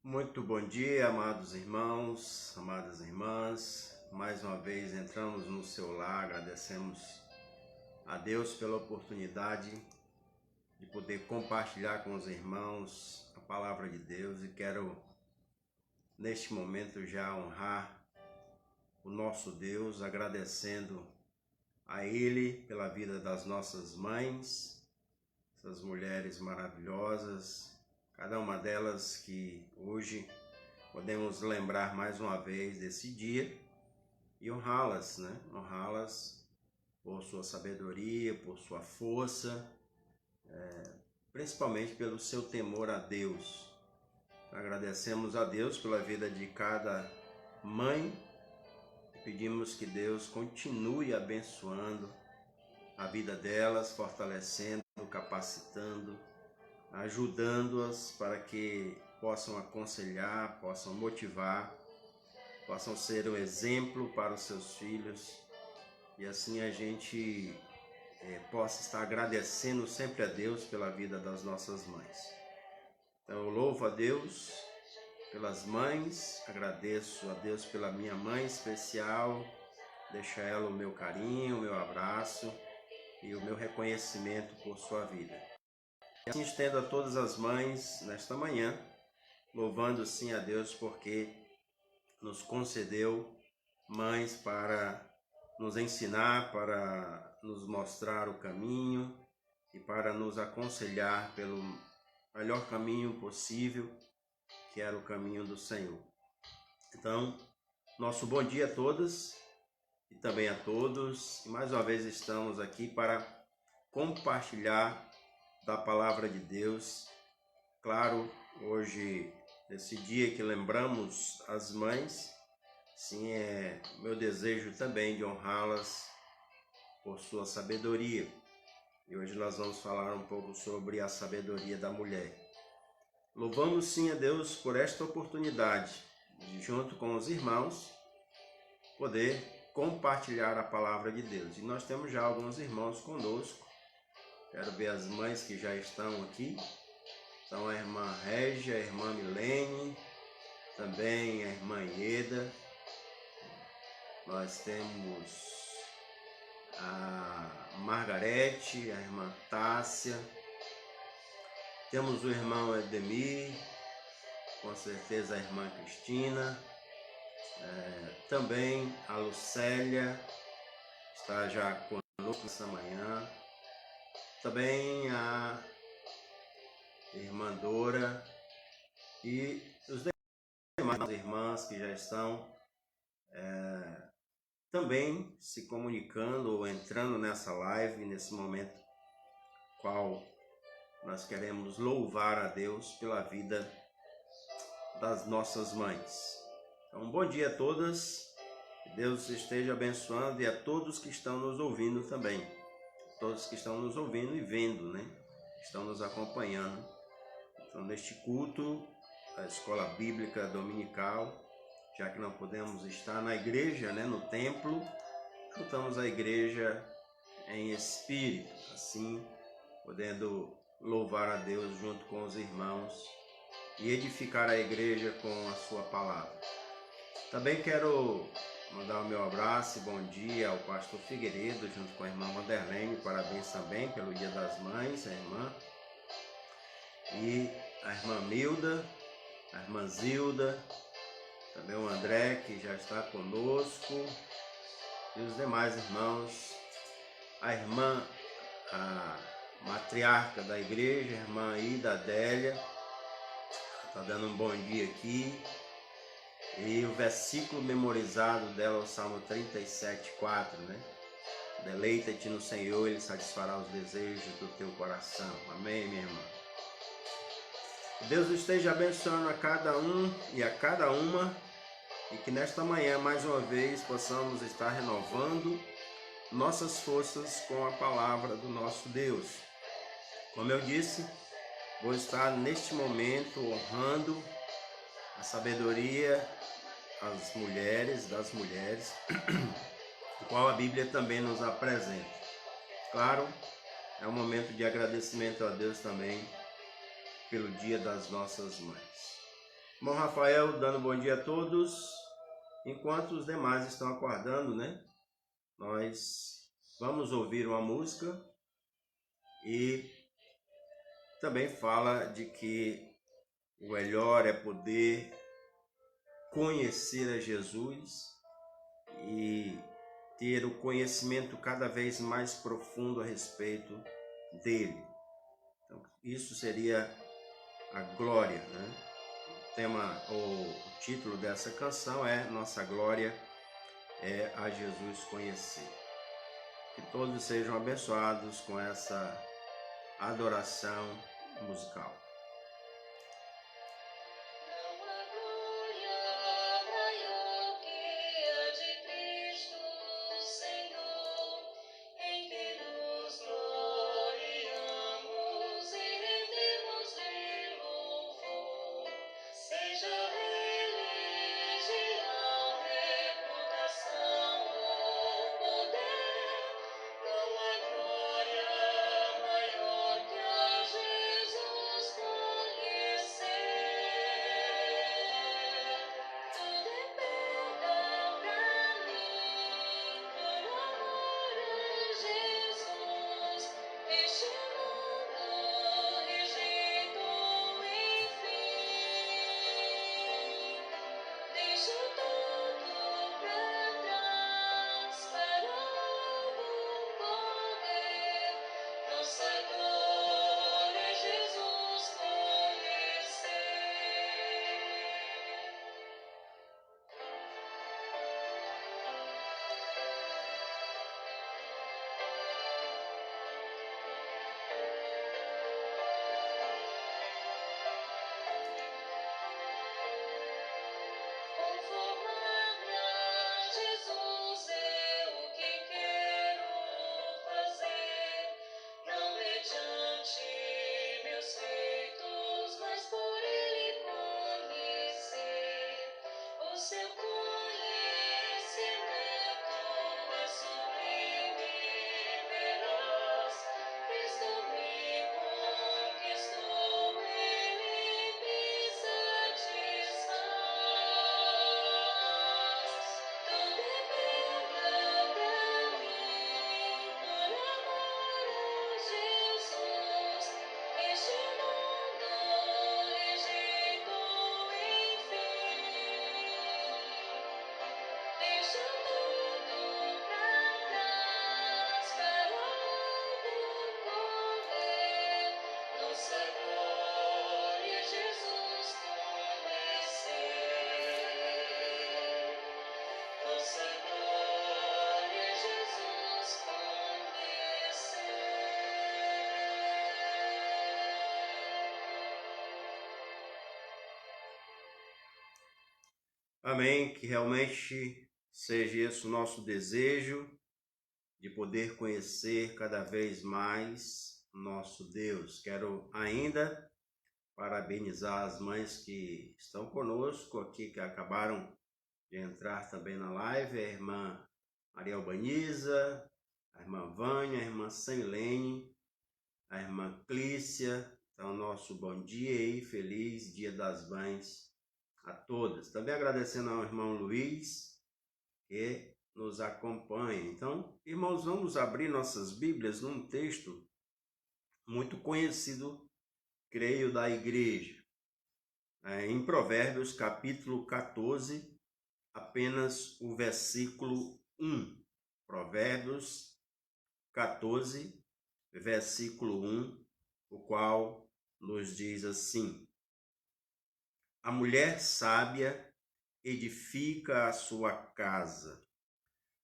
Muito bom dia, amados irmãos, amadas irmãs. Mais uma vez entramos no seu lar, agradecemos a Deus pela oportunidade de poder compartilhar com os irmãos a palavra de Deus e quero, neste momento, já honrar o nosso Deus, agradecendo a Ele pela vida das nossas mães, essas mulheres maravilhosas, cada uma delas que hoje podemos lembrar mais uma vez desse dia e honrá-las, né? Honrá-las por sua sabedoria, por sua força, principalmente pelo seu temor a Deus. Agradecemos a Deus pela vida de cada mãe e pedimos que Deus continue abençoando a vida delas, fortalecendo, capacitando, ajudando-as para que possam aconselhar, possam motivar, possam ser um exemplo para os seus filhos e assim a gente possa estar agradecendo sempre a Deus pela vida das nossas mães. Então eu louvo a Deus pelas mães, agradeço a Deus pela minha mãe especial, deixo a ela o meu carinho, o meu abraço e o meu reconhecimento por sua vida. E assim estendo a todas as mães nesta manhã, louvando sim a Deus porque nos concedeu mães para nos ensinar, para nos mostrar o caminho e para nos aconselhar pelo melhor caminho possível, que era o caminho do Senhor. Então, nosso bom dia a todas e também a todos. E mais uma vez estamos aqui para compartilhar da palavra de Deus. Claro, hoje, nesse dia que lembramos as mães, sim, é meu desejo também de honrá-las por sua sabedoria. E hoje nós vamos falar um pouco sobre a sabedoria da mulher. Louvamos sim a Deus por esta oportunidade de, junto com os irmãos, poder compartilhar a palavra de Deus. E nós temos já alguns irmãos conosco. Quero ver as mães que já estão aqui. Então a irmã Régia, a irmã Milene, também a irmã Ieda. Nós temos a Margarete, a irmã Tássia. Temos o irmão Edemir, com certeza a irmã Cristina. Também a Lucélia está já conosco essa manhã. Também a irmã Dora e os demais irmãs que já estão também se comunicando ou entrando nessa live, nesse momento, qual nós queremos louvar a Deus pela vida das nossas mães. Então, bom dia a todas, que Deus esteja abençoando e a todos que estão nos ouvindo também. Todos que estão nos ouvindo e vendo, né? Estão nos acompanhando. Então, neste culto, a escola bíblica dominical, já que não podemos estar na igreja, né, no templo, juntamos a igreja em espírito, assim, podendo louvar a Deus junto com os irmãos e edificar a igreja com a sua palavra. Também quero mandar o meu abraço e bom dia ao pastor Figueiredo, junto com a irmã Vanderlene, parabéns também pelo Dia das Mães, a irmã. E a irmã Milda, a irmã Zilda, também o André, que já está conosco, e os demais irmãos, a irmã, a matriarca da igreja, a irmã Ida Adélia, está dando um bom dia aqui. E o versículo memorizado dela é o Salmo 37:4, né? Deleita-te no Senhor, Ele satisfará os desejos do teu coração. Amém, minha irmã? Que Deus esteja abençoando a cada um e a cada uma e que nesta manhã, mais uma vez, possamos estar renovando nossas forças com a palavra do nosso Deus. Como eu disse, vou estar neste momento honrando a sabedoria das mulheres, o qual a Bíblia também nos apresenta. Claro, é um momento de agradecimento a Deus também pelo Dia das Nossas Mães. Irmão Rafael dando bom dia a todos. Enquanto os demais estão aguardando, né? Nós vamos ouvir uma música e também fala de que o melhor é poder conhecer a Jesus e ter o conhecimento cada vez mais profundo a respeito dele. Então, isso seria a glória, né? O título dessa canção é Nossa Glória é a Jesus Conhecer. Que todos sejam abençoados com essa adoração musical. Amém, que realmente seja esse o nosso desejo de poder conhecer cada vez mais nosso Deus. Quero ainda parabenizar as mães que estão conosco aqui, que acabaram de entrar também na live, a irmã Maria Albaniza, a irmã Vânia, a irmã Sailene, a irmã Clícia. Então, nosso bom dia aí, feliz Dia das Mães a todas. Também agradecendo ao irmão Luiz, que nos acompanha. Então, irmãos, vamos abrir nossas Bíblias num texto muito conhecido, creio, da igreja. Em Provérbios, capítulo 14, apenas o versículo 1. Provérbios 14, versículo 1, o qual nos diz assim: A mulher sábia edifica a sua casa,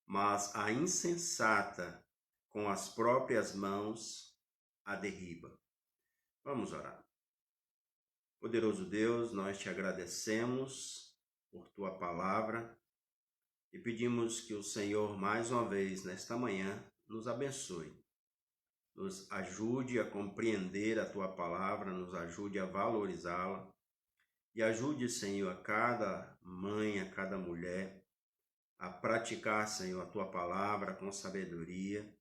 mas a insensata com as próprias mãos a derriba. Vamos orar. Poderoso Deus, nós te agradecemos por tua palavra e pedimos que o Senhor, mais uma vez, nesta manhã, nos abençoe. Nos ajude a compreender a tua palavra, nos ajude a valorizá-la e ajude, Senhor, a cada mãe, a cada mulher a praticar, Senhor, a tua palavra com sabedoria,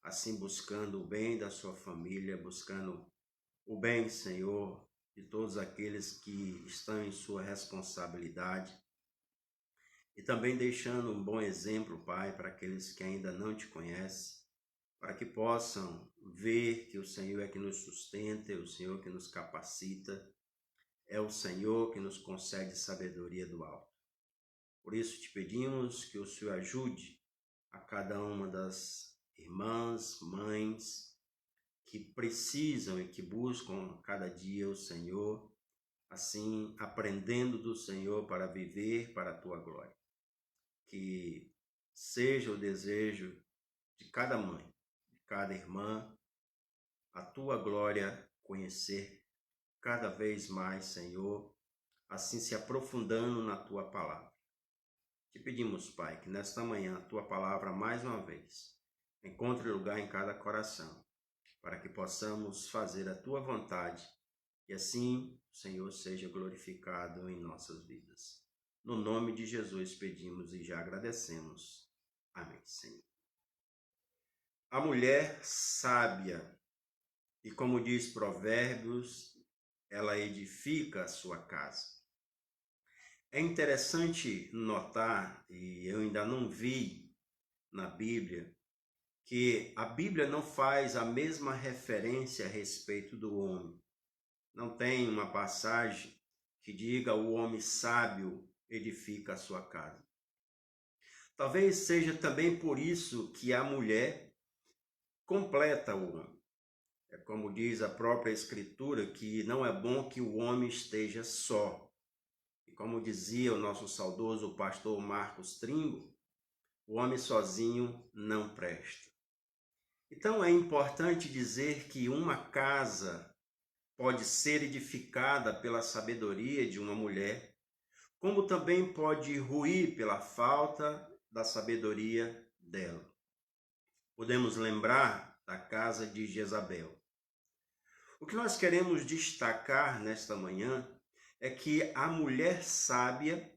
assim buscando o bem da sua família, buscando o bem, Senhor, de todos aqueles que estão em sua responsabilidade. E também deixando um bom exemplo, Pai, para aqueles que ainda não te conhecem, para que possam ver que o Senhor é que nos sustenta, é o Senhor que nos capacita, é o Senhor que nos concede sabedoria do alto. Por isso te pedimos que o Senhor ajude a cada uma das irmãs, mães, que precisam e que buscam cada dia o Senhor, assim aprendendo do Senhor para viver para a tua glória. Que seja o desejo de cada mãe, de cada irmã, a tua glória conhecer cada vez mais, Senhor, assim se aprofundando na tua palavra. Te pedimos, Pai, que nesta manhã a tua palavra mais uma vez encontre lugar em cada coração, para que possamos fazer a tua vontade e assim o Senhor seja glorificado em nossas vidas. No nome de Jesus pedimos e já agradecemos. Amém, Senhor. A mulher sábia, e como diz Provérbios, ela edifica a sua casa. É interessante notar, e eu ainda não vi na Bíblia, que a Bíblia não faz a mesma referência a respeito do homem. Não tem uma passagem que diga o homem sábio edifica a sua casa. Talvez seja também por isso que a mulher completa o homem. É como diz a própria Escritura, que não é bom que o homem esteja só. E como dizia o nosso saudoso pastor Marcos Tringo, o homem sozinho não presta. Então é importante dizer que uma casa pode ser edificada pela sabedoria de uma mulher, como também pode ruir pela falta da sabedoria dela. Podemos lembrar da casa de Jezabel. O que nós queremos destacar nesta manhã é que a mulher sábia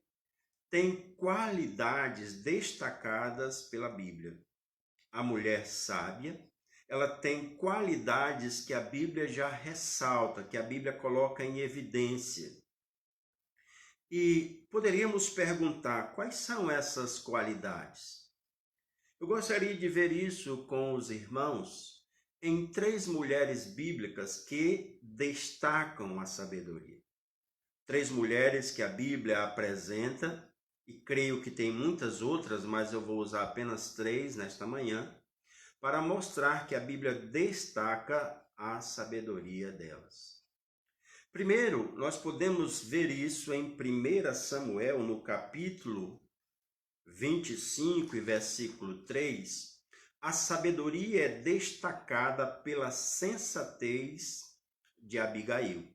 tem qualidades destacadas pela Bíblia. A mulher sábia, ela tem qualidades que a Bíblia já ressalta, que a Bíblia coloca em evidência. E poderíamos perguntar, quais são essas qualidades? Eu gostaria de ver isso com os irmãos em 3 mulheres bíblicas que destacam a sabedoria. 3 mulheres que a Bíblia apresenta, e creio que tem muitas outras, mas eu vou usar apenas 3 nesta manhã, para mostrar que a Bíblia destaca a sabedoria delas. Primeiro, nós podemos ver isso em 1 Samuel, no capítulo 25 e versículo 3. A sabedoria é destacada pela sensatez de Abigail.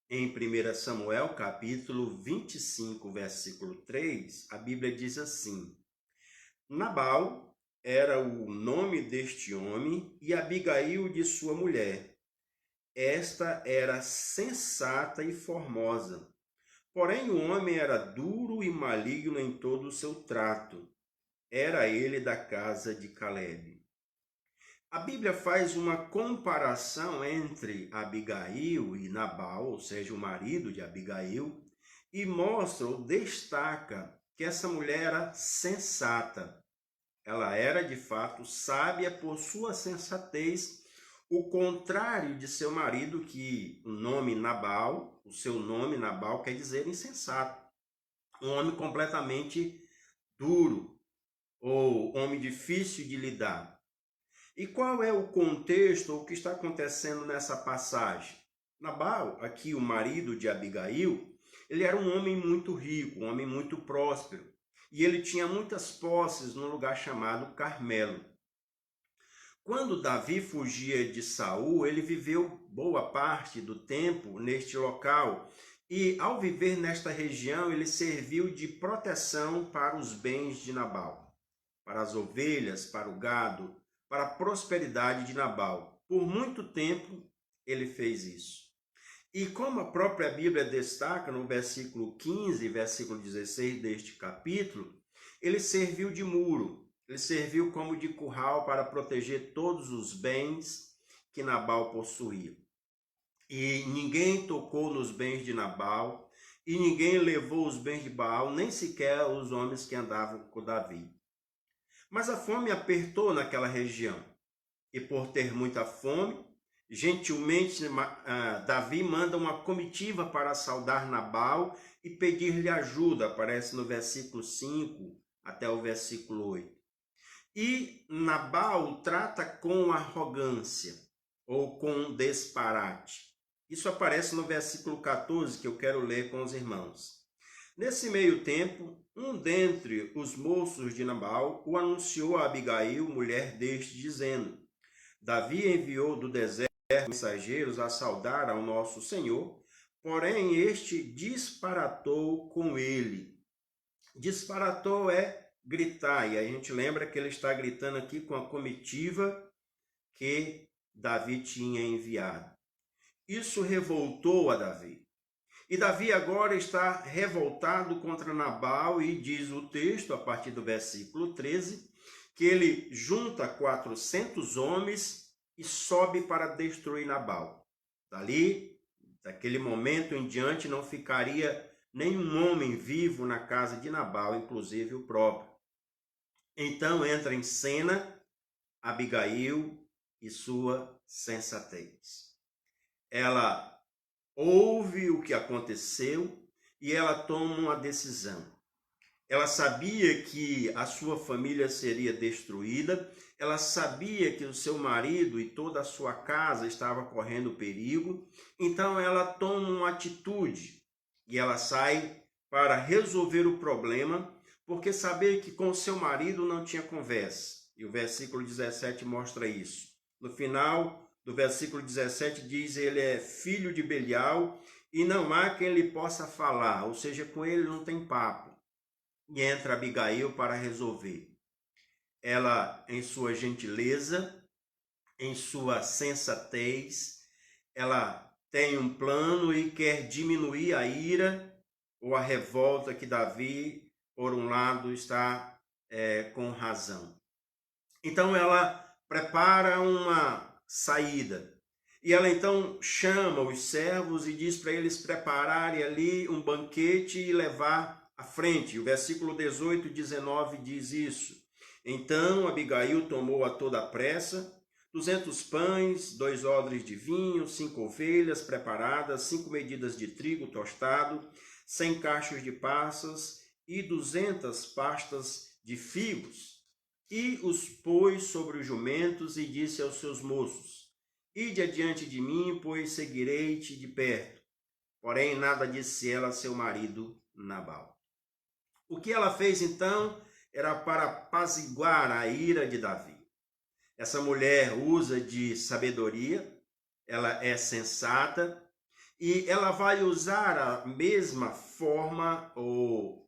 Em 1 Samuel, capítulo 25, versículo 3, a Bíblia diz assim: Nabal era o nome deste homem e Abigail de sua mulher. Esta era sensata e formosa. Porém, o homem era duro e maligno em todo o seu trato. Era ele da casa de Calebe. A Bíblia faz uma comparação entre Abigail e Nabal, ou seja, o marido de Abigail, e mostra ou destaca que essa mulher era sensata. Ela era, de fato, sábia por sua sensatez, o contrário de seu marido, que o seu nome Nabal quer dizer insensato. Um homem completamente duro, ou homem difícil de lidar. E qual é o contexto, o que está acontecendo nessa passagem? Nabal, aqui o marido de Abigail, ele era um homem muito rico, um homem muito próspero. E ele tinha muitas posses num lugar chamado Carmelo. Quando Davi fugia de Saul, ele viveu boa parte do tempo neste local. E ao viver nesta região, ele serviu de proteção para os bens de Nabal, para as ovelhas, para o gado, para a prosperidade de Nabal. Por muito tempo ele fez isso. E como a própria Bíblia destaca no versículo 15 e versículo 16 deste capítulo, ele serviu de muro, ele serviu como de curral para proteger todos os bens que Nabal possuía. E ninguém tocou nos bens de Nabal, e ninguém levou os bens de Baal, nem sequer os homens que andavam com Davi. Mas a fome apertou naquela região, e por ter muita fome, gentilmente Davi manda uma comitiva para saudar Nabal e pedir-lhe ajuda, aparece no versículo 5 até o versículo 8. E Nabal o trata com arrogância ou com disparate. Isso aparece no versículo 14, que eu quero ler com os irmãos. Nesse meio tempo, um dentre os moços de Nabal o anunciou a Abigail, mulher deste, dizendo: Davi enviou do deserto mensageiros a saudar ao nosso senhor, porém este disparatou com ele. Disparatou é gritar, e a gente lembra que ele está gritando aqui com a comitiva que Davi tinha enviado. Isso revoltou a Davi. E Davi agora está revoltado contra Nabal e diz o texto, a partir do versículo 13, que ele junta 400 homens e sobe para destruir Nabal. Daquele momento em diante, não ficaria nenhum homem vivo na casa de Nabal, inclusive o próprio. Então entra em cena Abigail e sua sensatez. Ela ouve o que aconteceu e ela toma uma decisão. Ela sabia que a sua família seria destruída, ela sabia que o seu marido e toda a sua casa estava correndo perigo, então ela toma uma atitude e ela sai para resolver o problema, porque sabia que com o seu marido não tinha conversa. E o versículo 17 mostra isso. No final do versículo 17 diz: ele é filho de Belial e não há quem lhe possa falar, ou seja, com ele não tem papo. E entra Abigail para resolver. Ela, em sua gentileza, em sua sensatez, ela tem um plano e quer diminuir a ira ou a revolta que Davi, por um lado, está com razão. Então ela prepara uma saída. E ela então chama os servos e diz para eles prepararem ali um banquete e levar à frente. O versículo 18 e 19 diz isso. Então Abigail tomou a toda pressa 200 pães, 2 odres de vinho, 5 ovelhas preparadas, 5 medidas de trigo tostado, 100 cachos de passas e 200 pastas de figos. E os pôs sobre os jumentos e disse aos seus moços: Ide adiante de mim, pois seguirei-te de perto. Porém, nada disse ela a seu marido Nabal. O que ela fez então era para apaziguar a ira de Davi. Essa mulher usa de sabedoria, ela é sensata e ela vai usar a mesma forma ou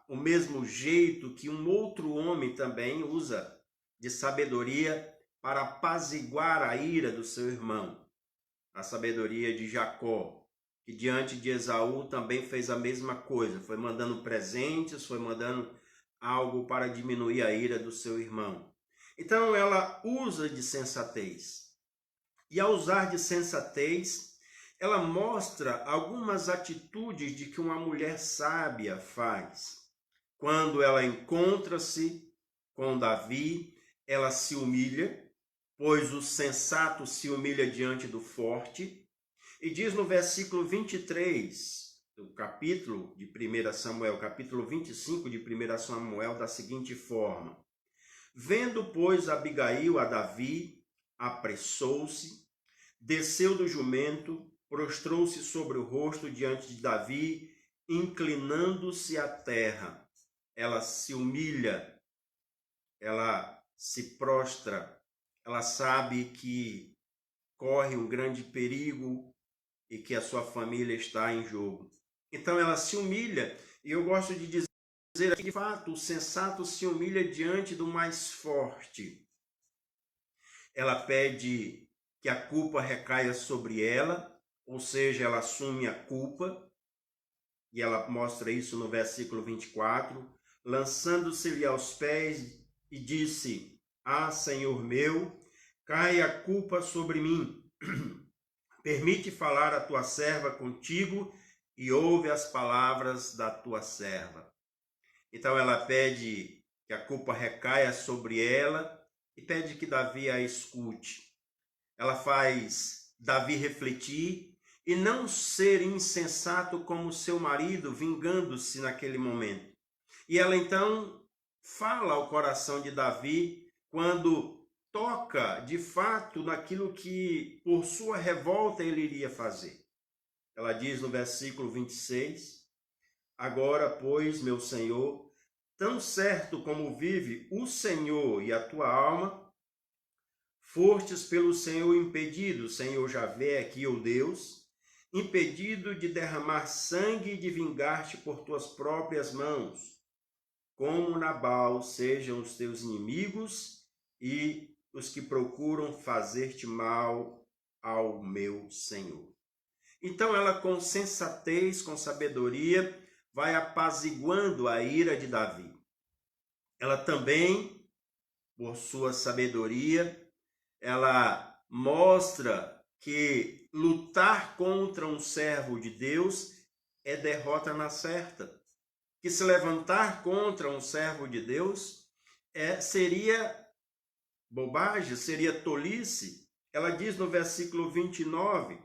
o mesmo jeito que um outro homem também usa de sabedoria para apaziguar a ira do seu irmão. A sabedoria de Jacó, que diante de Esaú também fez a mesma coisa, foi mandando presentes, foi mandando algo para diminuir a ira do seu irmão. Então ela usa de sensatez. E ao usar de sensatez, ela mostra algumas atitudes de que uma mulher sábia faz. Quando ela encontra-se com Davi, ela se humilha, pois o sensato se humilha diante do forte. E diz no versículo 23 do capítulo de 1 Samuel, capítulo 25 de 1 Samuel, da seguinte forma: Vendo, pois, Abigail a Davi, apressou-se, desceu do jumento, prostrou-se sobre o rosto diante de Davi, inclinando-se à terra. Ela se humilha, ela se prostra, ela sabe que corre um grande perigo e que a sua família está em jogo. Então ela se humilha, e eu gosto de dizer que, de fato, o sensato se humilha diante do mais forte. Ela pede que a culpa recaia sobre ela, ou seja, ela assume a culpa, e ela mostra isso no versículo 24, lançando-se-lhe aos pés e disse: Ah, Senhor meu, cai a culpa sobre mim, Permite falar a tua serva contigo e ouve as palavras da tua serva. Então ela pede que a culpa recaia sobre ela e pede que Davi a escute. Ela faz Davi refletir e não ser insensato como seu marido, vingando-se naquele momento. E ela então fala ao coração de Davi quando toca de fato naquilo que por sua revolta ele iria fazer. Ela diz no versículo 26, agora, pois, meu Senhor, tão certo como vive o Senhor e a tua alma, fostes pelo Senhor impedido, Senhor Javé, aqui, ó Deus, impedido de derramar sangue e de vingar-te por tuas próprias mãos, como Nabal sejam os teus inimigos e os que procuram fazer-te mal ao meu Senhor. Então ela, com sensatez, com sabedoria, vai apaziguando a ira de Davi. Ela também, por sua sabedoria, ela mostra que lutar contra um servo de Deus é derrota na certa. Que se levantar contra um servo de Deus seria bobagem, seria tolice. Ela diz no versículo 29,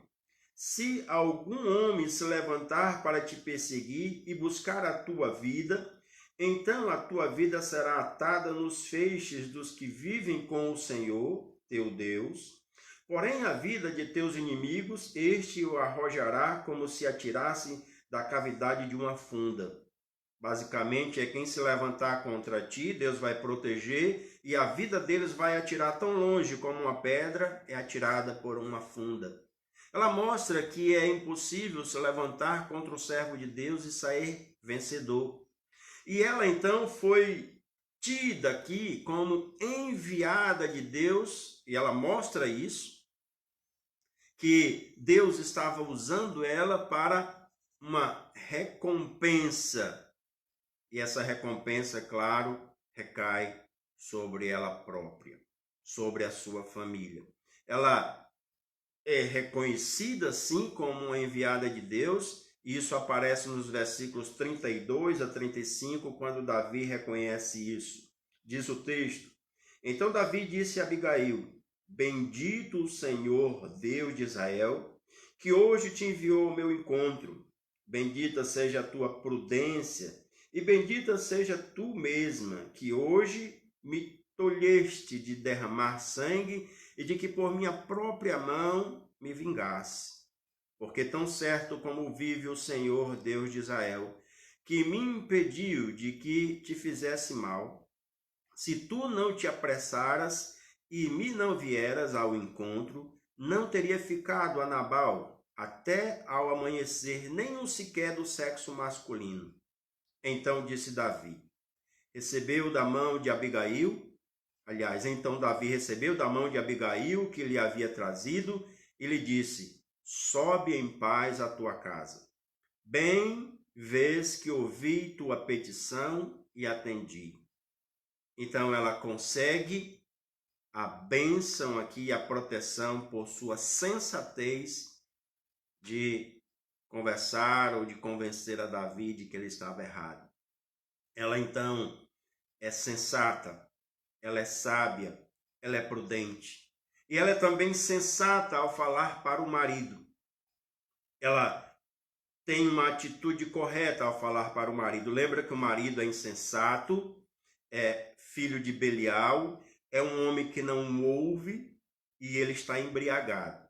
se algum homem se levantar para te perseguir e buscar a tua vida, então a tua vida será atada nos feixes dos que vivem com o Senhor, teu Deus. Porém, a vida de teus inimigos, este o arrojará como se atirasse da cavidade de uma funda. Basicamente, é quem se levantar contra ti, Deus vai proteger e a vida deles vai atirar tão longe como uma pedra é atirada por uma funda. Ela mostra que é impossível se levantar contra o servo de Deus e sair vencedor. E ela então foi tida aqui como enviada de Deus, e ela mostra isso, que Deus estava usando ela para uma recompensa. E essa recompensa, claro, recai sobre ela própria, sobre a sua família. Ela é reconhecida, sim, como uma enviada de Deus. Isso aparece nos versículos 32 a 35, quando Davi reconhece isso. Diz o texto, então Davi disse a Abigail, bendito o Senhor, Deus de Israel, que hoje te enviou ao meu encontro. Bendita seja a tua prudência e bendita seja tu mesma, que hoje me tolheste de derramar sangue e de que por minha própria mão me vingasse. Porque tão certo como vive o Senhor, Deus de Israel, que me impediu de que te fizesse mal, se tu não te apressaras e me não vieras ao encontro, não teria ficado a Nabal até ao amanhecer nenhum sequer do sexo masculino. Então disse Davi, recebeu da mão de Abigail, então Davi recebeu da mão de Abigail que lhe havia trazido e lhe disse, sobe em paz à tua casa. Bem vês que ouvi tua petição e atendi. Então ela consegue a bênção aqui, a proteção por sua sensatez de conversar ou de convencer a Davi de que ele estava errado. Ela então é sensata, ela é sábia, ela é prudente. E ela é também sensata ao falar para o marido. Ela tem uma atitude correta ao falar para o marido. Lembra que o marido é insensato, é filho de Belial, é um homem que não ouve e ele está embriagado.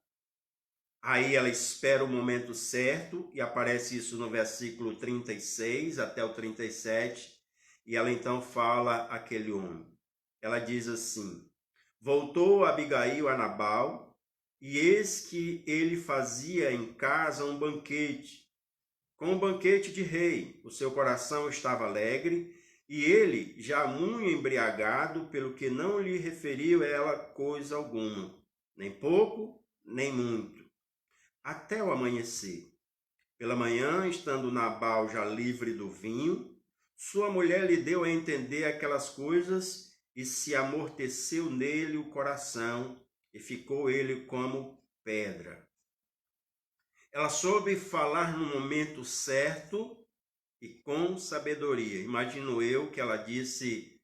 Aí ela espera o momento certo, e aparece isso no versículo 36 até o 37, e ela então fala àquele homem. Ela diz assim, voltou Abigail a Nabal, e eis que ele fazia em casa um banquete, com um banquete de rei. O seu coração estava alegre, e ele já muito embriagado, pelo que não lhe referiu ela coisa alguma, nem pouco, nem muito. Até o amanhecer. Pela manhã, estando Nabal já livre do vinho, sua mulher lhe deu a entender aquelas coisas e se amorteceu nele o coração e ficou ele como pedra. Ela soube falar no momento certo e com sabedoria. Imagino eu que ela disse: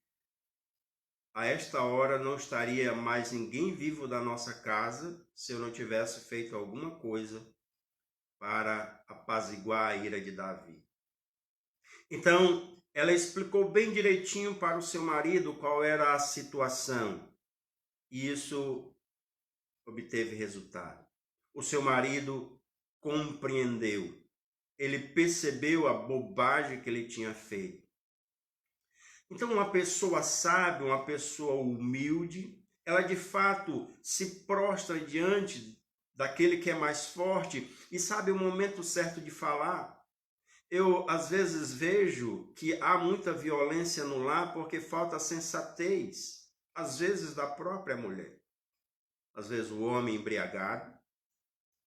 a esta hora não estaria mais ninguém vivo da nossa casa se eu não tivesse feito alguma coisa para apaziguar a ira de Davi. Então, ela explicou bem direitinho para o seu marido qual era a situação. E isso obteve resultado. O seu marido compreendeu. Ele percebeu a bobagem que ele tinha feito. Então, uma pessoa sábia, uma pessoa humilde, ela de fato se prostra diante daquele que é mais forte e sabe o momento certo de falar. Eu, às vezes, vejo que há muita violência no lar porque falta sensatez, às vezes da própria mulher. Às vezes o homem embriagado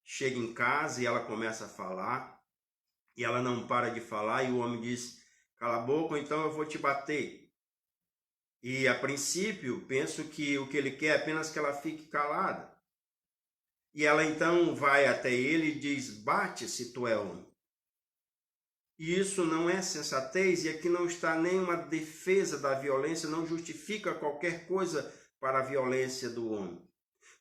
chega em casa e ela começa a falar, e ela não para de falar, e o homem diz: cala a boca, ou então eu vou te bater. E a princípio, penso que o que ele quer é apenas que ela fique calada. E ela então vai até ele e diz: bate se tu é homem. E isso não é sensatez, e aqui não está nenhuma defesa da violência, não justifica qualquer coisa para a violência do homem.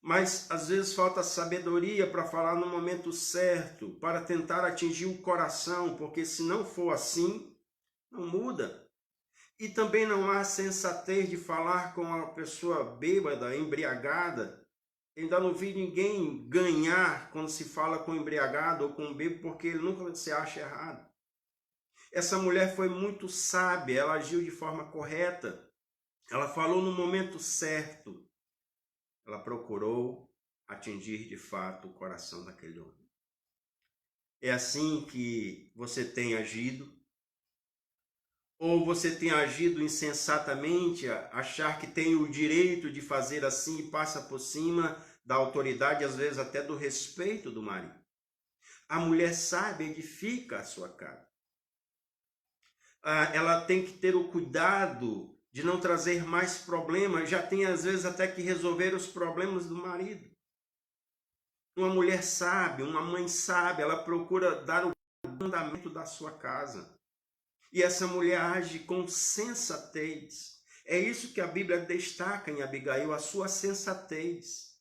Mas às vezes falta sabedoria para falar no momento certo, para tentar atingir o coração, porque se não for assim, não muda. E também não há sensatez de falar com a pessoa bêbada, embriagada. Ainda não vi ninguém ganhar quando se fala com embriagado ou com bêbado, porque ele nunca se acha errado. Essa mulher foi muito sábia, ela agiu de forma correta, ela falou no momento certo. Ela procurou atingir de fato o coração daquele homem. É assim que você tem agido? Ou você tem agido insensatamente, achar que tem o direito de fazer assim e passa por cima da autoridade, às vezes até do respeito do marido? A mulher sábia edifica a sua casa. Ela tem que ter o cuidado de não trazer mais problemas, já tem às vezes até que resolver os problemas do marido. Uma mulher sábia, uma mãe sábia, ela procura dar o fundamento da sua casa. E essa mulher age com sensatez. É isso que a Bíblia destaca em Abigail, a sua sensatez.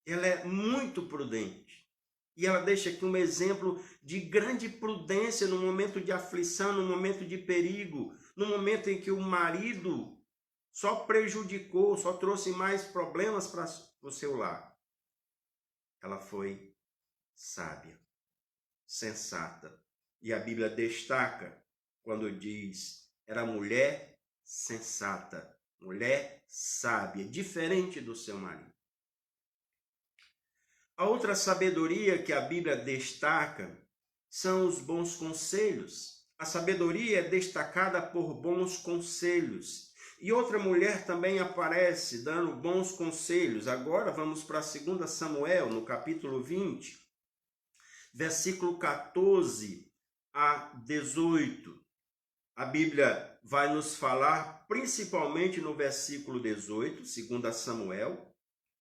Ela é muito prudente. E ela deixa aqui um exemplo de grande prudência no momento de aflição, no momento de perigo, no momento em que o marido só prejudicou, só trouxe mais problemas para o seu lar. Ela foi sábia, sensata. E a Bíblia destaca quando diz: era mulher sensata, mulher sábia, diferente do seu marido. A outra sabedoria que a Bíblia destaca são os bons conselhos. A sabedoria é destacada por bons conselhos. E outra mulher também aparece dando bons conselhos. Agora vamos para 2 Samuel, no capítulo 20, versículo 14 a 18. A Bíblia vai nos falar, principalmente no versículo 18, 2 Samuel,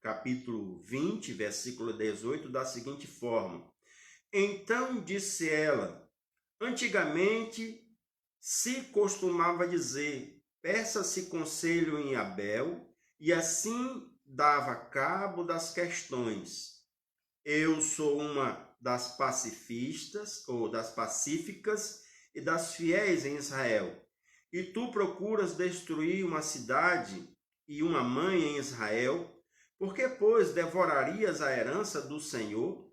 capítulo 20, versículo 18, da seguinte forma: então disse ela, antigamente se costumava dizer, peça-se conselho em Abel, e assim dava cabo das questões. Eu sou uma das pacifistas, ou das pacíficas, e das fiéis em Israel. E tu procuras destruir uma cidade e uma mãe em Israel, por que, pois, devorarias a herança do Senhor?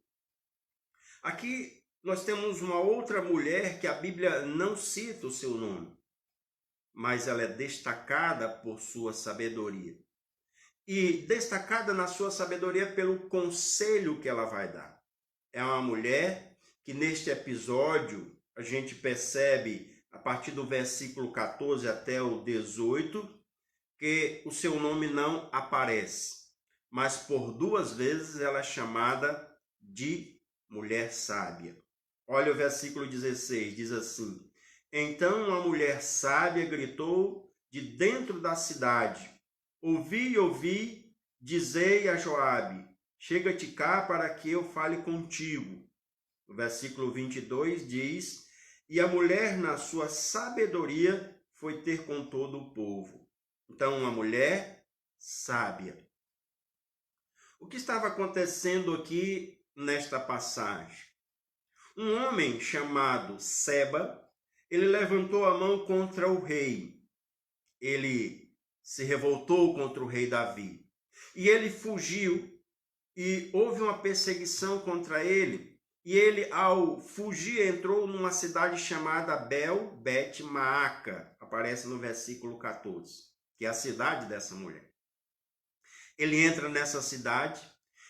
Aqui nós temos uma outra mulher que a Bíblia não cita o seu nome, mas ela é destacada por sua sabedoria. E destacada na sua sabedoria pelo conselho que ela vai dar. É uma mulher que neste episódio a gente percebe, a partir do versículo 14 até o 18, que o seu nome não aparece. Mas por 2 vezes ela é chamada de mulher sábia. Olha o versículo 16, diz assim: então uma mulher sábia gritou de dentro da cidade: ouvi, dizei a Joabe, chega-te cá para que eu fale contigo. O versículo 22 diz: e a mulher, na sua sabedoria, foi ter com todo o povo. Então, uma mulher sábia. O que estava acontecendo aqui nesta passagem? Um homem chamado Seba, ele levantou a mão contra o rei. Ele se revoltou contra o rei Davi. E ele fugiu e houve uma perseguição contra ele. E ele, ao fugir, entrou numa cidade chamada Bel-Bet-Maaca. Aparece no versículo 14, que é a cidade dessa mulher. Ele entra nessa cidade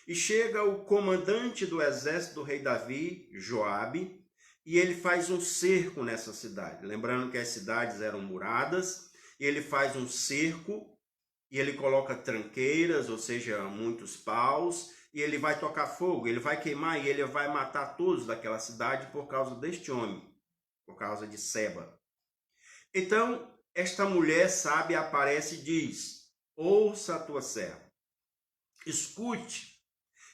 e chega o comandante do exército do rei Davi, Joabe, e ele faz um cerco nessa cidade. Lembrando que as cidades eram muradas, e ele faz um cerco e ele coloca tranqueiras, ou seja, muitos paus, e ele vai tocar fogo, ele vai queimar e ele vai matar todos daquela cidade por causa deste homem, por causa de Seba. Então, esta mulher sábia aparece e diz: ouça a tua serva, escute.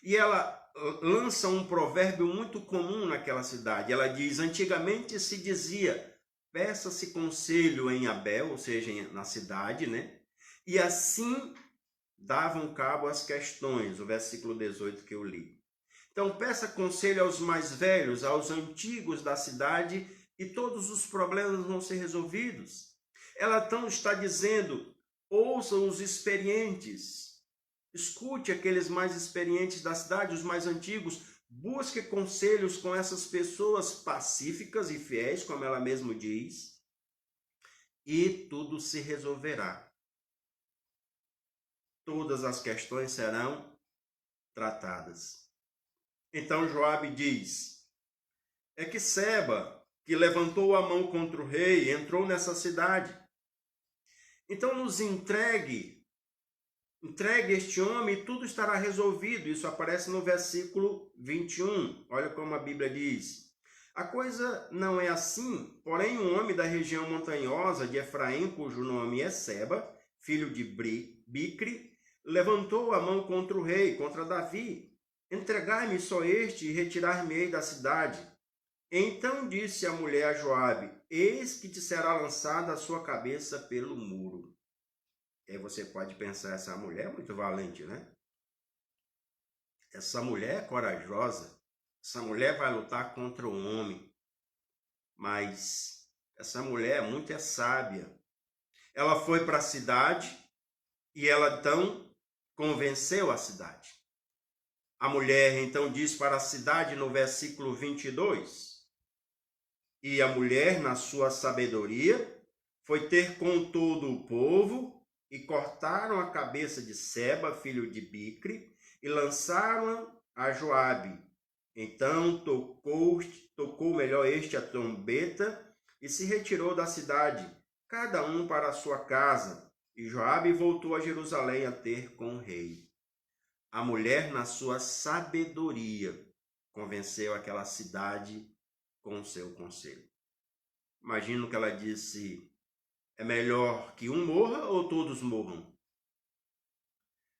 E ela lança um provérbio muito comum naquela cidade. Ela diz: antigamente se dizia, peça-se conselho em Abel, ou seja, na cidade, né? E assim davam cabo às questões, o versículo 18 que eu li. Então, peça conselho aos mais velhos, aos antigos da cidade, e todos os problemas vão ser resolvidos. Ela então está dizendo: ouçam os experientes, escute aqueles mais experientes da cidade, os mais antigos, busque conselhos com essas pessoas pacíficas e fiéis, como ela mesma diz, e tudo se resolverá. Todas as questões serão tratadas. Então Joabe diz: é que Seba, que levantou a mão contra o rei, entrou nessa cidade. Então nos entregue este homem e tudo estará resolvido. Isso aparece no versículo 21. Olha como a Bíblia diz: a coisa não é assim, porém um homem da região montanhosa de Efraim, cujo nome é Seba, filho de Bicri, levantou a mão contra o rei, contra Davi. Entregai-me só este e retirar-me-ei da cidade. Então disse a mulher a Joabe: eis que te será lançada a sua cabeça pelo muro. E aí você pode pensar, essa mulher é muito valente, né? Essa mulher é corajosa. Essa mulher vai lutar contra o homem. Mas essa mulher é sábia. Ela foi para a cidade e ela então convenceu a cidade. A mulher então diz para a cidade no versículo 22: e a mulher, na sua sabedoria, foi ter com todo o povo e cortaram a cabeça de Seba, filho de Bicri, e lançaram a Joabe. Então tocou este a trombeta e se retirou da cidade, cada um para a sua casa. E Joabe voltou a Jerusalém a ter com o rei. A mulher, na sua sabedoria, convenceu aquela cidade com o seu conselho. Imagino que ela disse: é melhor que um morra ou todos morram?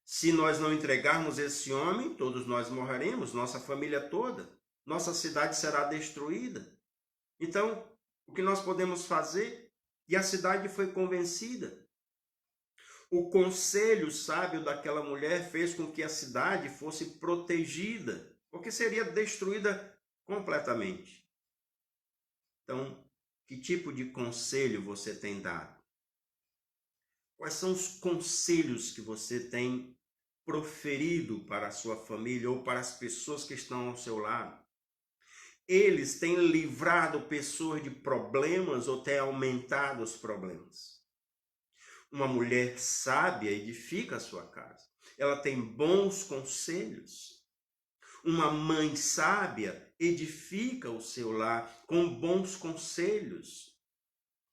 Se nós não entregarmos esse homem, todos nós morreremos, nossa família toda, nossa cidade será destruída. Então, o que nós podemos fazer? E a cidade foi convencida. O conselho sábio daquela mulher fez com que a cidade fosse protegida, porque seria destruída completamente. Então, que tipo de conselho você tem dado? Quais são os conselhos que você tem proferido para a sua família ou para as pessoas que estão ao seu lado? Eles têm livrado pessoas de problemas ou têm aumentado os problemas? Uma mulher sábia edifica a sua casa. Ela tem bons conselhos. Uma mãe sábia edifica o seu lar com bons conselhos.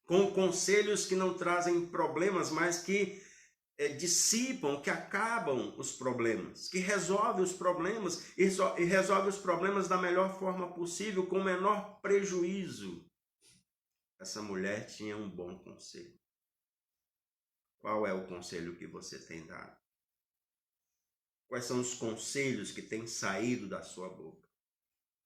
Com conselhos que não trazem problemas, mas que dissipam, que acabam os problemas, que resolvem os problemas e resolve os problemas da melhor forma possível, com o menor prejuízo. Essa mulher tinha um bom conselho. Qual é o conselho que você tem dado? Quais são os conselhos que têm saído da sua boca?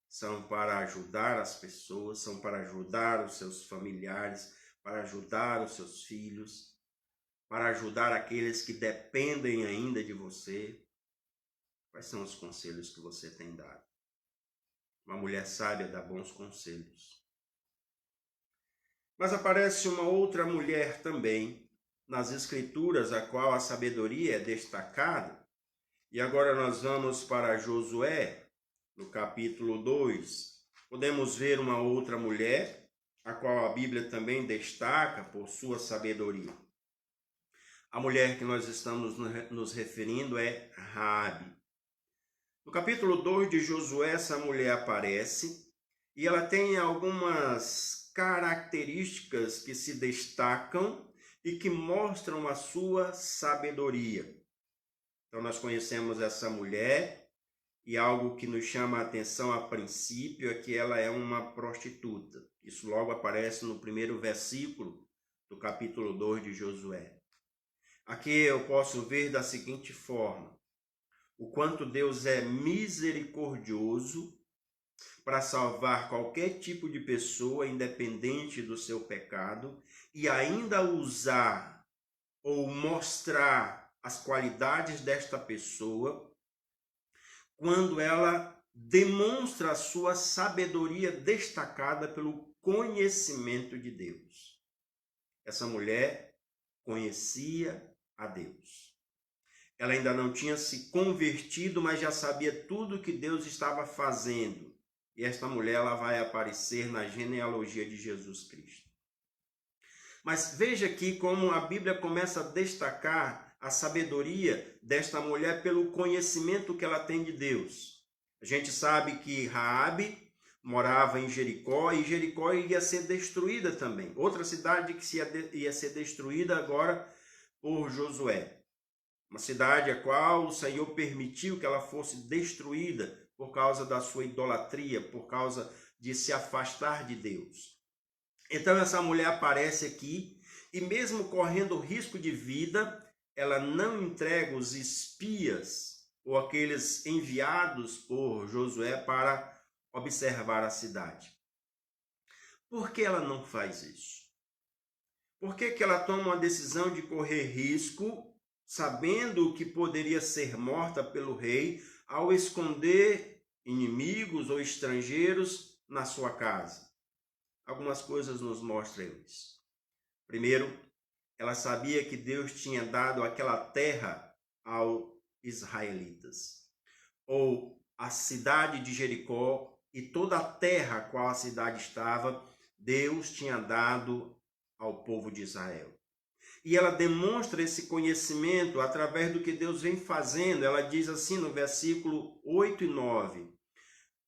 são para ajudar as pessoas, são para ajudar os seus familiares, para ajudar os seus filhos, para ajudar aqueles que dependem ainda de você. Quais são os conselhos que você tem dado? Uma mulher sábia dá bons conselhos. Mas aparece uma outra mulher também nas Escrituras, a qual a sabedoria é destacada. E agora nós vamos para Josué, no capítulo 2. Podemos ver uma outra mulher, a qual a Bíblia também destaca por sua sabedoria. A mulher que nós estamos nos referindo é Raabe. No capítulo 2 de Josué, essa mulher aparece e ela tem algumas características que se destacam e que mostram a sua sabedoria. Então nós conhecemos essa mulher e algo que nos chama a atenção a princípio é que ela é uma prostituta. Isso logo aparece no primeiro versículo do capítulo 2 de Josué. Aqui eu posso ver da seguinte forma: o quanto Deus é misericordioso para salvar qualquer tipo de pessoa, independente do seu pecado, e ainda usar ou mostrar as qualidades desta pessoa quando ela demonstra a sua sabedoria destacada pelo conhecimento de Deus. Essa mulher conhecia a Deus. Ela ainda não tinha se convertido, mas já sabia tudo o que Deus estava fazendo. E esta mulher ela vai aparecer na genealogia de Jesus Cristo. Mas veja aqui como a Bíblia começa a destacar a sabedoria desta mulher pelo conhecimento que ela tem de Deus. A gente sabe que Raabe morava em Jericó e Jericó ia ser destruída também. Outra cidade que ia ser destruída agora por Josué. Uma cidade a qual o Senhor permitiu que ela fosse destruída por causa da sua idolatria, por causa de se afastar de Deus. Então essa mulher aparece aqui e mesmo correndo risco de vida, ela não entrega os espias ou aqueles enviados por Josué para observar a cidade. Por que ela não faz isso? Por que ela toma uma decisão de correr risco, sabendo que poderia ser morta pelo rei, ao esconder inimigos ou estrangeiros na sua casa? Algumas coisas nos mostram isso. Primeiro, ela sabia que Deus tinha dado aquela terra aos israelitas, ou a cidade de Jericó e toda a terra a qual a cidade estava, Deus tinha dado ao povo de Israel. E ela demonstra esse conhecimento através do que Deus vem fazendo. Ela diz assim no versículo 8 e 9: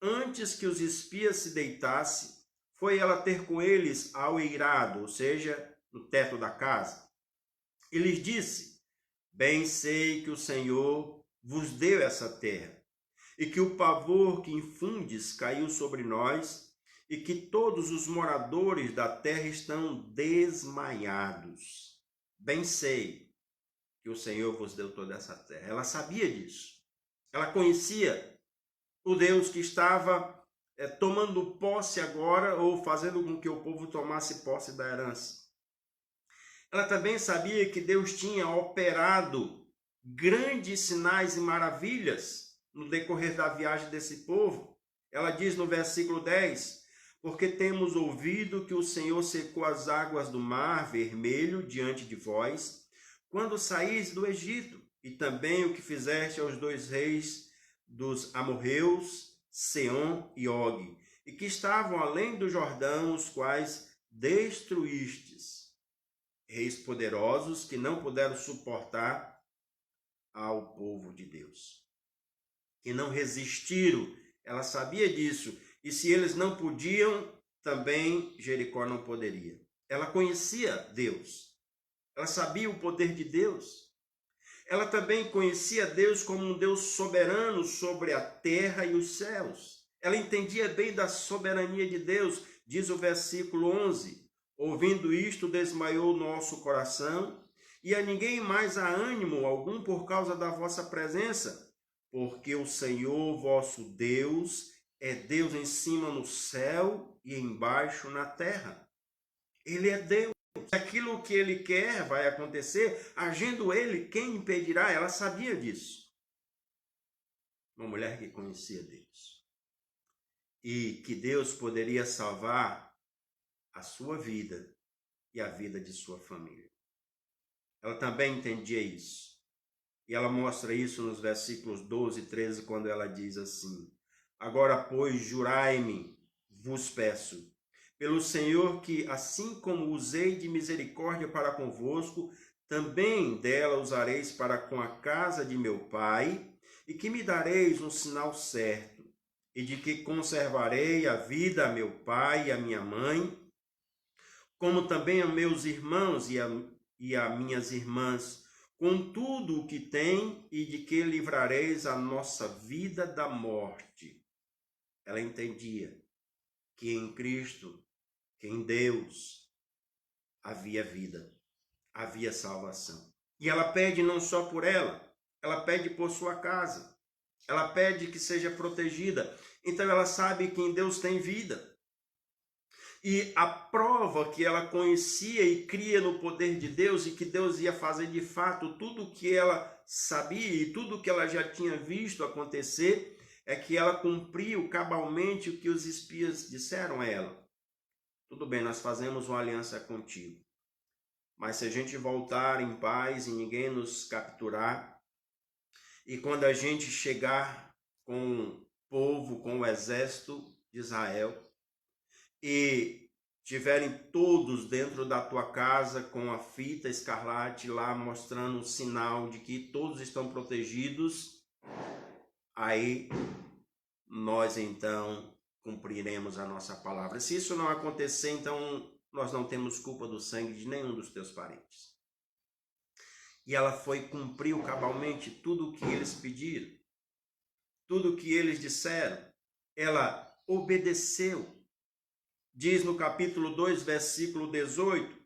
antes que os espias se deitassem, foi ela ter com eles ao eirado, ou seja, no teto da casa. E lhes disse: bem sei que o Senhor vos deu essa terra, e que o pavor que infundes caiu sobre nós, e que todos os moradores da terra estão desmaiados. Bem sei que o Senhor vos deu toda essa terra. Ela sabia disso. Ela conhecia o Deus que estava tomando posse agora, ou fazendo com que o povo tomasse posse da herança. Ela também sabia que Deus tinha operado grandes sinais e maravilhas no decorrer da viagem desse povo. Ela diz no versículo 10: porque temos ouvido que o Senhor secou as águas do mar vermelho diante de vós, quando saís do Egito, e também o que fizeste aos dois reis dos amorreus, Seom e Og, e que estavam além do Jordão, os quais destruístes, reis poderosos que não puderam suportar ao povo de Deus, que não resistiram. Ela sabia disso. E se eles não podiam, também Jericó não poderia. Ela conhecia Deus. Ela sabia o poder de Deus. Ela também conhecia Deus como um Deus soberano sobre a terra e os céus. Ela entendia bem da soberania de Deus. Diz o versículo 11: ouvindo isto, desmaiou o nosso coração, e a ninguém mais há ânimo algum por causa da vossa presença, porque o Senhor vosso Deus é Deus em cima no céu e embaixo na terra. Ele é Deus. Aquilo que ele quer vai acontecer. Agindo ele, quem impedirá? Ela sabia disso. Uma mulher que conhecia Deus. E que Deus poderia salvar a sua vida e a vida de sua família. Ela também entendia isso. E ela mostra isso nos versículos 12 e 13, quando ela diz assim: agora, pois, jurai-me, vos peço, pelo Senhor, que assim como usei de misericórdia para convosco, também dela usareis para com a casa de meu pai, e que me dareis um sinal certo, e de que conservarei a vida a meu pai e a minha mãe, como também a meus irmãos e a minhas irmãs, com tudo o que tem, e de que livrareis a nossa vida da morte. Ela entendia que em Cristo, que em Deus, havia vida, havia salvação. E ela pede não só por ela pede por sua casa. Ela pede que seja protegida. Então ela sabe que em Deus tem vida. E a prova que ela conhecia e cria no poder de Deus, e que Deus ia fazer de fato tudo o que ela sabia e tudo o que ela já tinha visto acontecer, é que ela cumpriu cabalmente o que os espias disseram a ela. Tudo bem, nós fazemos uma aliança contigo, mas se a gente voltar em paz e ninguém nos capturar, e quando a gente chegar com o povo, com o exército de Israel, e tiverem todos dentro da tua casa com a fita escarlate lá mostrando um sinal de que todos estão protegidos, aí nós então cumpriremos a nossa palavra. Se isso não acontecer, então nós não temos culpa do sangue de nenhum dos teus parentes. E ela foi cumpriu cabalmente tudo o que eles pediram, tudo o que eles disseram. Ela obedeceu. Diz no capítulo 2, versículo 18: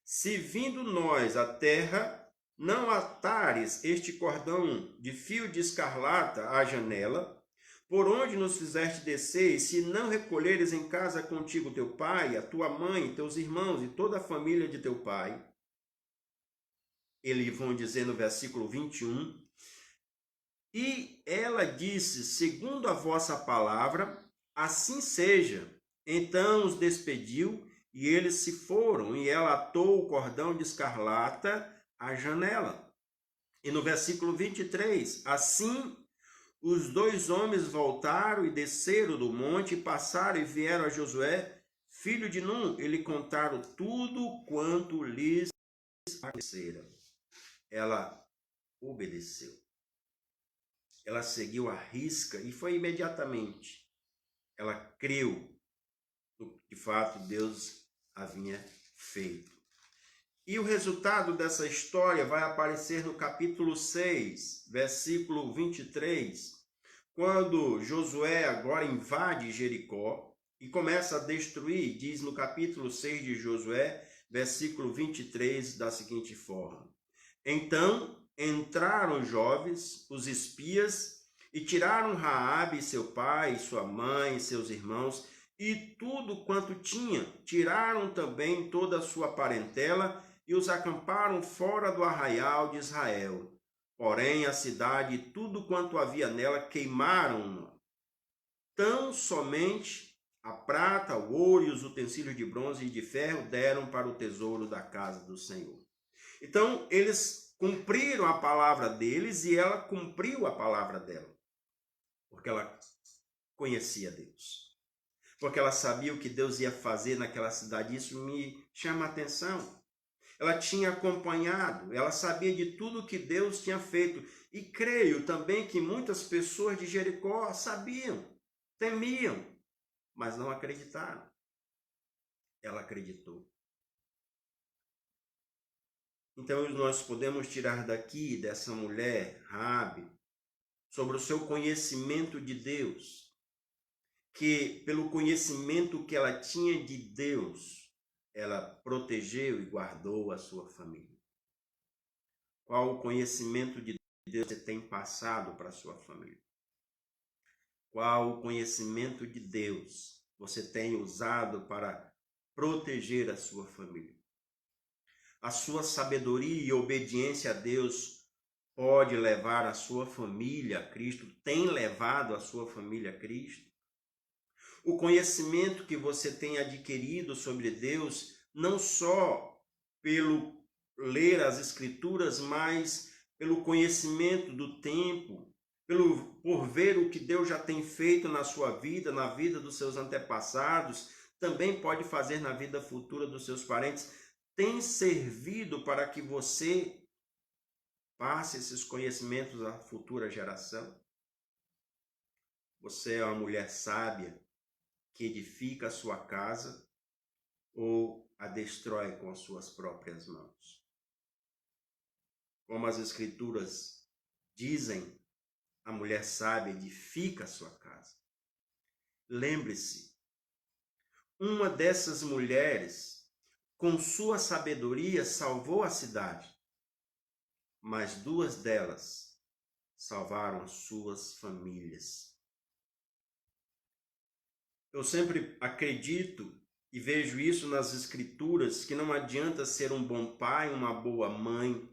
se vindo nós à terra, não atares este cordão de fio de escarlata à janela, por onde nos fizeste descer, e se não recolheres em casa contigo teu pai, a tua mãe, teus irmãos e toda a família de teu pai. Eles vão dizer no versículo 21, e ela disse, segundo a vossa palavra, assim seja. Então os despediu, e eles se foram, e ela atou o cordão de escarlata à janela. E no versículo 23, assim os dois homens voltaram e desceram do monte, e passaram e vieram a Josué, filho de Num, e lhe contaram tudo quanto lhes acontecera. Ela obedeceu. Ela seguiu a risca e foi imediatamente. Ela creu no que de fato Deus havia feito. E o resultado dessa história vai aparecer no capítulo 6, versículo 23, quando Josué agora invade Jericó e começa a destruir, diz no capítulo 6 de Josué, versículo 23, da seguinte forma: então entraram jovens, os espias, e tiraram Raabe, seu pai, sua mãe, seus irmãos, e tudo quanto tinha. Tiraram também toda a sua parentela, e os acamparam fora do arraial de Israel. Porém, a cidade e tudo quanto havia nela queimaram. Tão somente a prata, o ouro e os utensílios de bronze e de ferro deram para o tesouro da casa do Senhor. Então, eles cumpriram a palavra deles e ela cumpriu a palavra dela. Porque ela conhecia Deus. Porque ela sabia o que Deus ia fazer naquela cidade. Isso me chama a atenção. Ela tinha acompanhado, ela sabia de tudo que Deus tinha feito. E creio também que muitas pessoas de Jericó sabiam, temiam, mas não acreditaram. Ela acreditou. Então nós podemos tirar daqui, dessa mulher, Raabe, sobre o seu conhecimento de Deus, que pelo conhecimento que ela tinha de Deus, ela protegeu e guardou a sua família. Qual o conhecimento de Deus você tem passado para a sua família? Qual o conhecimento de Deus você tem usado para proteger a sua família? A sua sabedoria e obediência a Deus pode levar a sua família a Cristo? Tem levado a sua família a Cristo? O conhecimento que você tem adquirido sobre Deus, não só pelo ler as Escrituras, mas pelo conhecimento do tempo, por ver o que Deus já tem feito na sua vida, na vida dos seus antepassados, também pode fazer na vida futura dos seus parentes, tem servido para que você passe esses conhecimentos à futura geração? Você é uma mulher sábia que edifica a sua casa ou a destrói com as suas próprias mãos? Como as Escrituras dizem, a mulher sábia edifica a sua casa. Lembre-se, uma dessas mulheres, com sua sabedoria, salvou a cidade, mas duas delas salvaram suas famílias. Eu sempre acredito e vejo isso nas Escrituras, que não adianta ser um bom pai, uma boa mãe,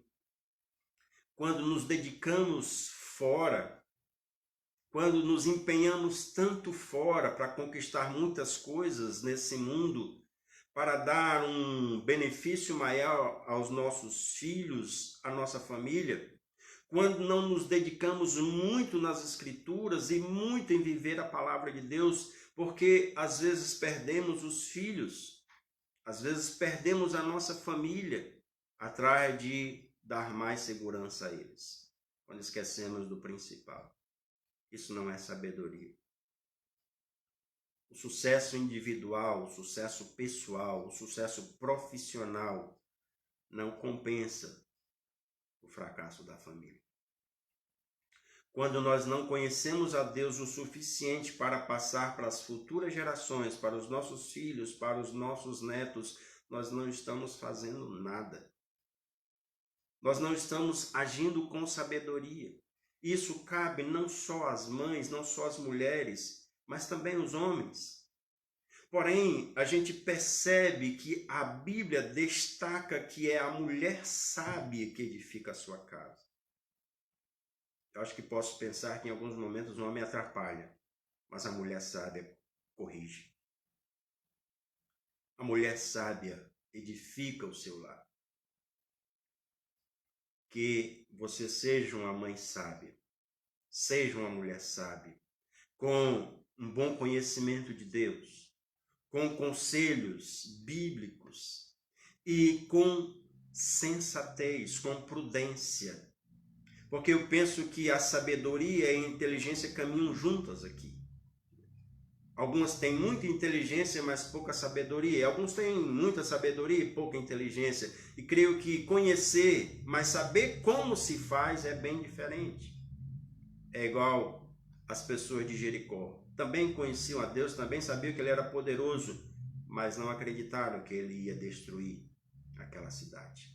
quando nos dedicamos fora, quando nos empenhamos tanto fora para conquistar muitas coisas nesse mundo, para dar um benefício maior aos nossos filhos, à nossa família, quando não nos dedicamos muito nas Escrituras e muito em viver a palavra de Deus, porque às vezes perdemos os filhos, às vezes perdemos a nossa família, atrás de dar mais segurança a eles, quando esquecemos do principal. Isso não é sabedoria. O sucesso individual, o sucesso pessoal, o sucesso profissional não compensa o fracasso da família. Quando nós não conhecemos a Deus o suficiente para passar para as futuras gerações, para os nossos filhos, para os nossos netos, nós não estamos fazendo nada. Nós não estamos agindo com sabedoria. Isso cabe não só às mães, não só às mulheres, mas também aos homens. Porém, a gente percebe que a Bíblia destaca que é a mulher sábia que edifica a sua casa. Eu acho que posso pensar que em alguns momentos o homem atrapalha, mas a mulher sábia corrige. A mulher sábia edifica o seu lar. Que você seja uma mãe sábia, seja uma mulher sábia, com um bom conhecimento de Deus, com conselhos bíblicos e com sensatez, com prudência. Porque eu penso que a sabedoria e a inteligência caminham juntas aqui. Algumas têm muita inteligência, mas pouca sabedoria. Alguns têm muita sabedoria e pouca inteligência. E creio que conhecer, mas saber como se faz é bem diferente. É igual as pessoas de Jericó. Também conheciam a Deus, também sabiam que Ele era poderoso, mas não acreditaram que Ele ia destruir aquela cidade.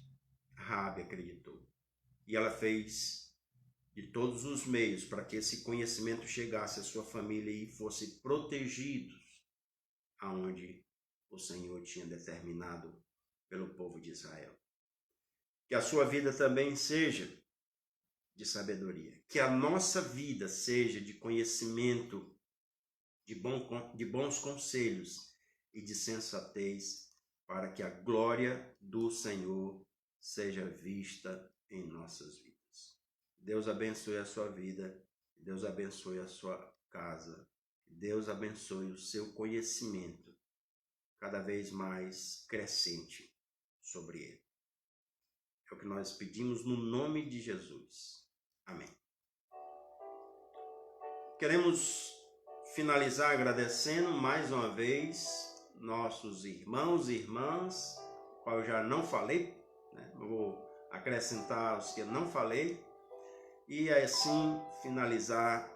Raabe acreditou. E ela fez de todos os meios para que esse conhecimento chegasse à sua família e fosse protegidos aonde o Senhor tinha determinado pelo povo de Israel. Que a sua vida também seja de sabedoria. Que a nossa vida seja de conhecimento, de bons conselhos e de sensatez, para que a glória do Senhor seja vista em nossas vidas. Deus abençoe a sua vida, Deus abençoe a sua casa, Deus abençoe o seu conhecimento, cada vez mais crescente sobre ele. É o que nós pedimos no nome de Jesus. Amém. Queremos finalizar agradecendo mais uma vez nossos irmãos e irmãs, qual eu já não falei, né? Vou acrescentar os que eu não falei, e assim finalizar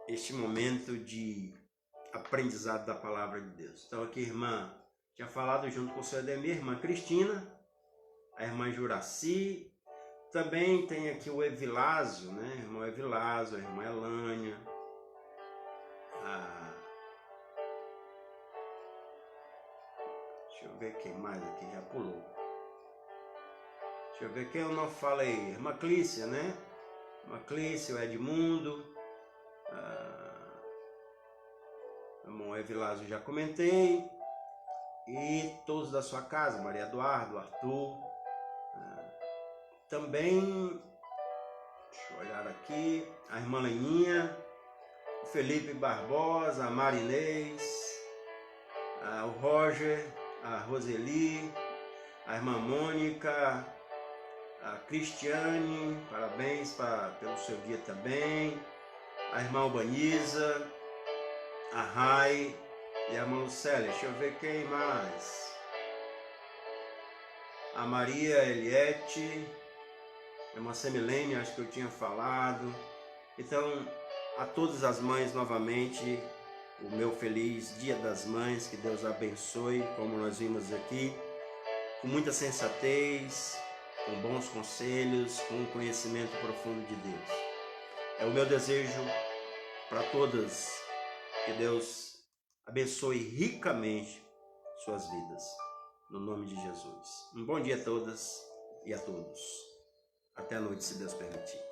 este momento de aprendizado da palavra de Deus. Então aqui a irmã tinha falado junto com o seu Ademir, a irmã Cristina, a irmã Juraci, também tem aqui o Evilásio, né? O irmão Evilásio, a irmã Elânia, Deixa eu ver quem mais aqui já pulou. Deixa eu ver quem eu não falei. Irmã Clícia, né? Irmã Clícia, o Edmundo. Irmão Evilásio, já comentei. E todos da sua casa, Maria Eduardo, Arthur. Também, deixa eu olhar aqui, a irmã Leninha, o Felipe Barbosa, a Marinês, o Roger, a Roseli, a irmã Mônica, a Cristiane, parabéns pelo seu dia também, a irmã Albaniza, a Rai e a irmã Lucélia. Deixa eu ver quem mais. A Maria Eliette, a irmã Semilene, acho que eu tinha falado. Então, a todas as mães novamente, o meu feliz Dia das Mães, que Deus abençoe, como nós vimos aqui, com muita sensatez, com bons conselhos, com um conhecimento profundo de Deus. É o meu desejo para todas, que Deus abençoe ricamente suas vidas, no nome de Jesus. Um bom dia a todas e a todos. Até a noite, se Deus permitir.